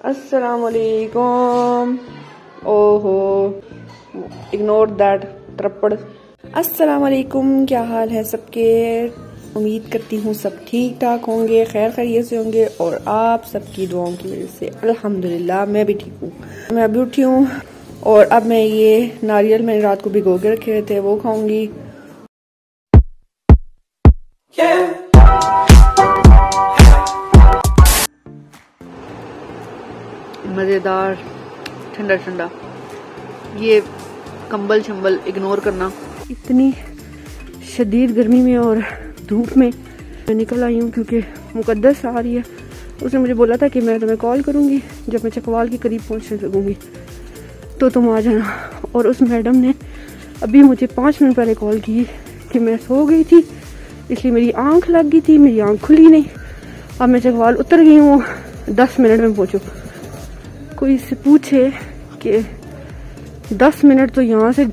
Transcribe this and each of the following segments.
अस्सलामुअलैकुम। ओहो, ignore that त्रप्पड़। अस्सलामुअलैकुम, क्या हाल है सबके? उम्मीद करती हूँ सब ठीक ठाक होंगे, खैर खैरियत से होंगे और आप सबकी दुआओं की वजह से अल्हम्दुलिल्लाह मैं भी ठीक हूँ। मैं अभी उठी हूँ और अब मैं ये नारियल मैंने रात को भिगो के रखे थे वो खाऊंगी। मज़ेदार ठंडा ठंडा, ये कंबल शंबल इग्नोर करना। इतनी शदीद गर्मी में और धूप में मैं निकल आई हूँ क्योंकि मुकद्दस आ रही है। उसने मुझे बोला था कि मैं तुम्हें कॉल करूँगी जब मैं चकवाल के करीब पहुँचने लगूँगी तो तुम आ जाना। और उस मैडम ने अभी मुझे 5 मिनट पहले कॉल की कि मैं सो गई थी इसलिए मेरी आँख लग गई थी, मेरी आँख खुली नहीं। अब मैं चकवाल उतर गई हूँ, 10 मिनट में पहुँचूँ। कोई इससे पूछे कि 10 मिनट तो यहाँ से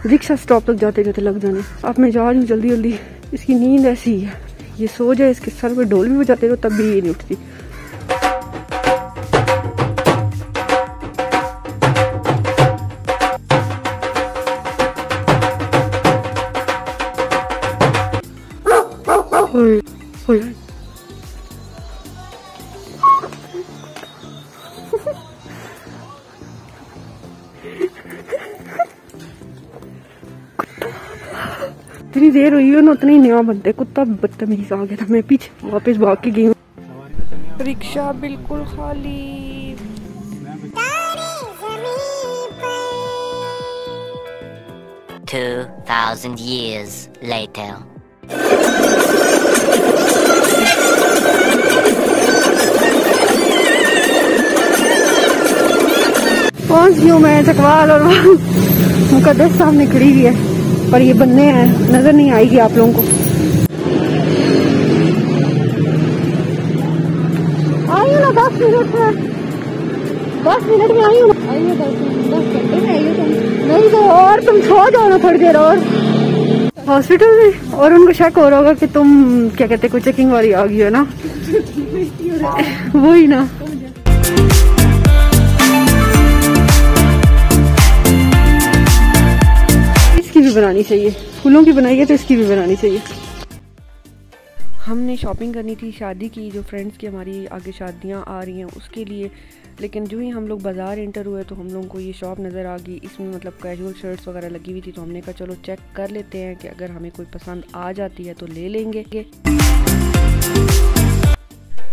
रिक्शा स्टॉप तक जाते जाते लग जाने। अब मैं जा रही हूँ जल्दी जल्दी। इसकी नींद ऐसी है, ये सो जाए, इसके सर पे ढोल भी बजाते रहो तब भी ये नहीं उठती। इतनी देर हुई है ना, उतनी नया बनते कुत्ता बदतमीज आ गया था। मैं पीछे वापस भाग के गई हूँ। रिक्शा बिल्कुल खाली। 2000 years later. पहुंच गई हूँ मैं चकवाल और मुकद्दस सामने खड़ी हुई है, पर ये बन्ने हैं, नजर नहीं आएगी आप लोगों को। आई हूँ ना 10 मिनट में, 10 मिनट में आई हूँ। 10 घंटे में आई हो तुम? नहीं तो और तुम सो जाओ ना थोड़ी देर और हॉस्पिटल में। और उनको शक हो रहा होगा कि तुम क्या कहते कोई चेकिंग वाली आ गई है ना। वही ना। इसकी भी बनानी चाहिए, फूलों की बनाई है तो इसकी भी बनानी चाहिए। हमने शॉपिंग करनी थी शादी की, जो फ्रेंड्स की हमारी आगे शादियां आ रही हैं उसके लिए। लेकिन जो ही हम लोग बाज़ार एंटर हुए तो हम लोगों को ये शॉप नज़र आ गई। इसमें मतलब कैजुअल शर्ट्स वगैरह लगी हुई थी तो हमने कहा चलो चेक कर लेते हैं कि अगर हमें कोई पसंद आ जाती है तो ले लेंगे।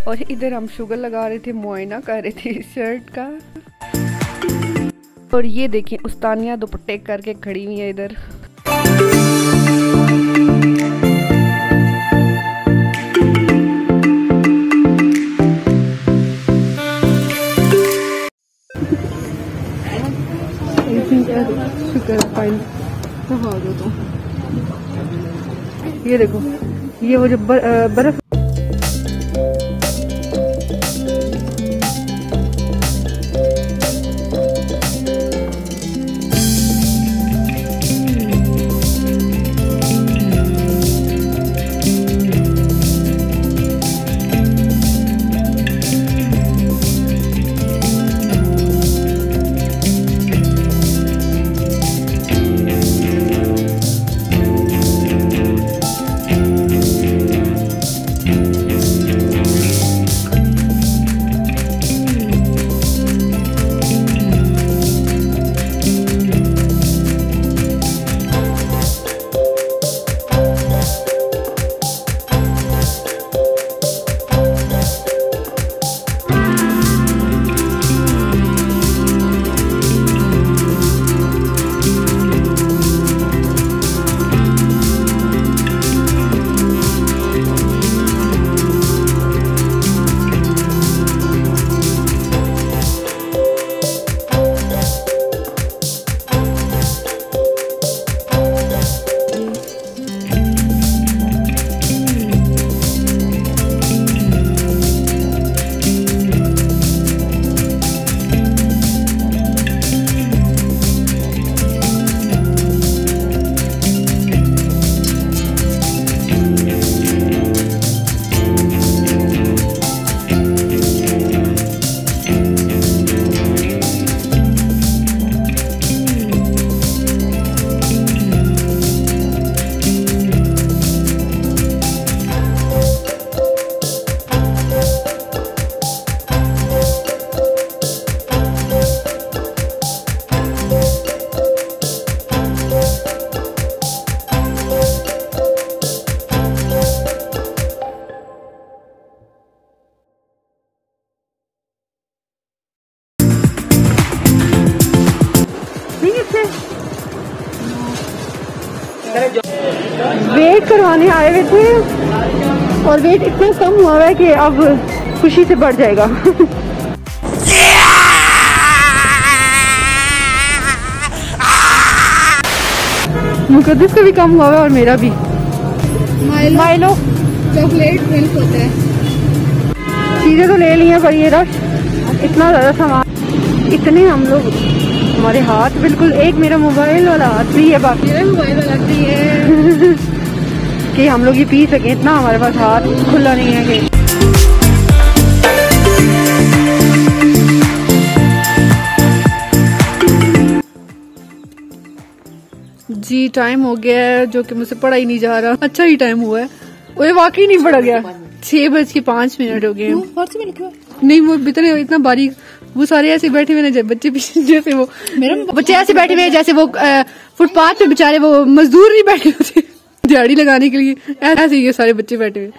और इधर हम शुगर लगा रहे थे, मुआयना कर रहे थे इस शर्ट का। और ये देखिए उस्तानिया दुपट्टे करके खड़ी हुई है इधर। शुक्र फाइन कहाँ आ गए तुम? ये देखो, ये वो जो बर्फ वेट करवाने आए हुए थे और वेट इतना कम हुआ है कि अब खुशी से बढ़ जाएगा। मुकद्दस का भी कम हुआ है और मेरा भी। माइलो चॉकलेट मिल्क होता है। चीजें तो ले ली हैं पर ये रश इतना ज्यादा सामान, इतने हम लोग, हमारे हाथ बिल्कुल, एक मेरा मोबाइल वाला हाथ फ्री है, बाकी मेरा मोबाइल वाला फ्री है कि हम लोग ये पी सकें, इतना हमारे पास हाथ खुला नहीं है कि। जी टाइम हो गया है जो कि मुझसे पढ़ा ही नहीं जा रहा। अच्छा ही टाइम हुआ है, वो वाकई नहीं पढ़ा गया। 6:05 हो गए। नहीं वो इतने इतना बारीक, वो सारे ऐसे बैठे हुए ना बच्चे जैसे वो बच्चे ऐसे बैठे हुए जैसे वो फुटपाथ पे बेचारे वो मजदूर नहीं बैठे होते दिहाड़ी लगाने के लिए, ऐसे ये सारे बच्चे बैठे हुए।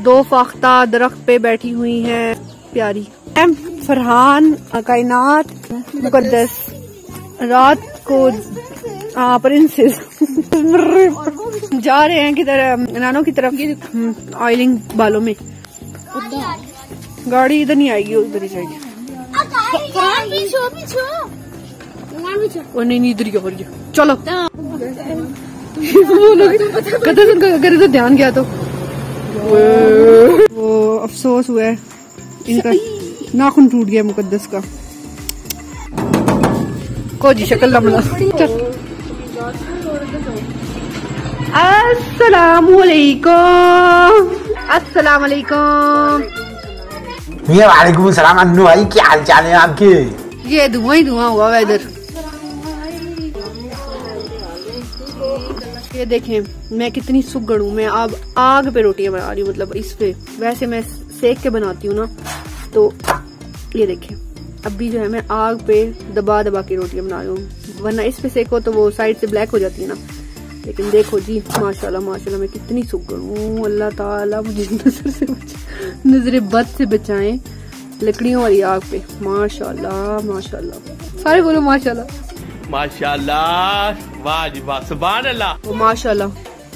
दो फाख्ता दरख्त पे बैठी हुई हैं प्यारी। फरहान, कायनात, मुकद्दस, रात को प्रिंसेस जा रहे हैं किधर, नानो की तरफ ऑयलिंग बालों में। गाड़ी इधर नहीं आएगी, उधर ही जाएगी। वो नहीं इधर ही हो रही है, चलो। अगर इधर ध्यान गया तो वो अफसोस हुआ है, इनका नाखून टूट गया मुकद्दस का। को जी शक्ल लमला। अस्सलामुअलैकुम। अस्सलामुअलैकुम। वालेकुम सलाम अन्नू भाई, क्या हाल चाल है आपके? ये धुआं ही धुआं हुआ है इधर। ये देखें मैं कितनी सुगड़ हूँ, मैं अब आग पे रोटियां बना रही हूँ, मतलब इस पे, वैसे मैं सेक के बनाती हूँ ना, तो ये देखें अभी जो है मैं आग पे दबा दबा के रोटियां बना रही हूँ, वरना इस पे सेको तो वो साइड से ब्लैक हो जाती है ना। लेकिन देखो जी माशाल्लाह माशाल्लाह मैं कितनी सुगड़ हूँ। अल्लाह ताला मुझे नजर से नजरे बद से बचाएं लकड़ियों वाली आग पे। माशाल्लाह माशाल्लाह, सारे बोलो माशाल्लाह माशाल्लाह, वाह जी वाह, सुभान अल्लाह। माशाल्लाह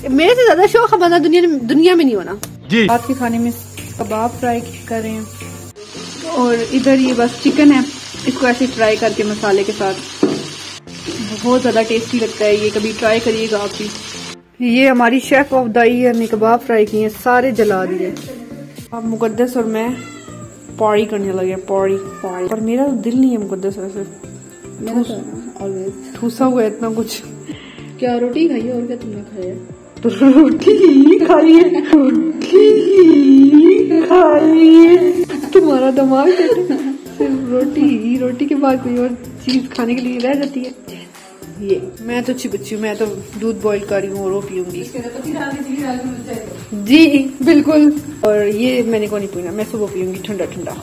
मेरे से ज्यादा शौक बंदा दुनिया में नहीं होना जी। रात के खाने में कबाब फ्राई कर रहे हैं और इधर ये बस चिकन है, इसको ऐसे फ्राई करके मसाले के साथ, बहुत ज्यादा टेस्टी लगता है ये, कभी ट्राई करिएगा आप भी। ये हमारी शेफ ऑफ द ईयर ने कबाब फ्राई किए हैं, सारे जला दिए। अब मुकद्दस और मैं पौड़ी करने लगे, पौड़ी पौड़ी। और मेरा दिल नहीं है मुकद्दस वैसे, ठूसा हुआ है इतना कुछ। क्या रोटी खाई है और क्या तुमने खाया? तो रोटी खाई है, रोटी खाई है। तुम्हारा दिमाग सिर्फ रोटी, रोटी के बाद कोई और चीज खाने के लिए रह जाती है। ये मैं तो अच्छी बच्ची हूँ, मैं तो दूध बॉईल कर रही हूँ और वो पीऊंगी। जी बिल्कुल। और ये मैंने को नहीं पीना, मैं सुबह पीऊंगी ठंडा ठंडा।